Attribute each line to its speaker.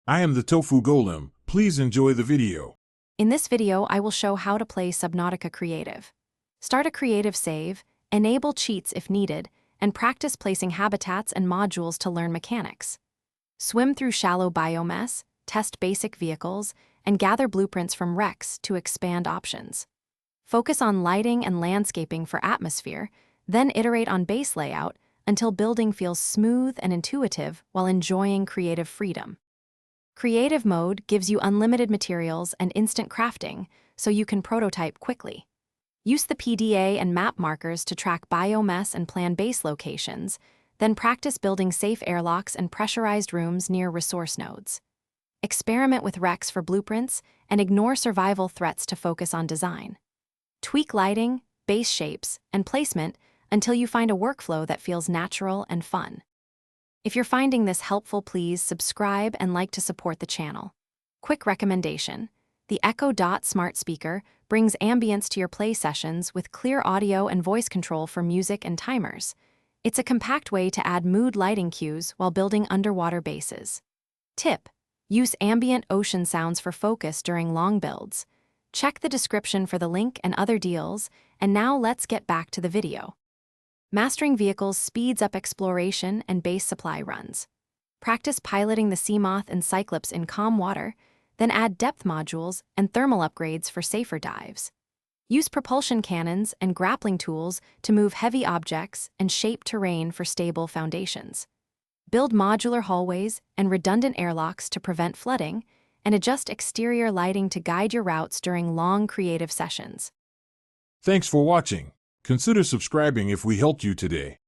Speaker 1: I am the Tofu Golem. Please enjoy the video.
Speaker 2: In this video, I will show how to play Subnautica Creative. Start a creative save, enable cheats if needed, and practice placing habitats and modules to learn mechanics. Swim through shallow biomass, test basic vehicles, and gather blueprints from wrecks to expand options. Focus on lighting and landscaping for atmosphere, then iterate on base layout until building feels smooth and intuitive while enjoying creative freedom. Creative mode gives you unlimited materials and instant crafting, so you can prototype quickly. Use the PDA and map markers to track biomass and plan base locations, then practice building safe airlocks and pressurized rooms near resource nodes. Experiment with wrecks for blueprints and ignore survival threats to focus on design. Tweak lighting, base shapes, and placement until you find a workflow that feels natural and fun. If you're finding this helpful, please subscribe and like to support the channel. Quick recommendation: the Echo Dot smart speaker brings ambience to your play sessions with clear audio and voice control for music and timers. It's a compact way to add mood lighting cues while building underwater bases. Tip: use ambient ocean sounds for focus during long builds. Check the description for the link and other deals, and now let's get back to the video. Mastering vehicles speeds up exploration and base supply runs. Practice piloting the Seamoth and Cyclops in calm water, then add depth modules and thermal upgrades for safer dives. Use propulsion cannons and grappling tools to move heavy objects and shape terrain for stable foundations. Build modular hallways and redundant airlocks to prevent flooding, and adjust exterior lighting to guide your routes during long creative sessions.
Speaker 1: Thanks for watching. Consider subscribing if we helped you today.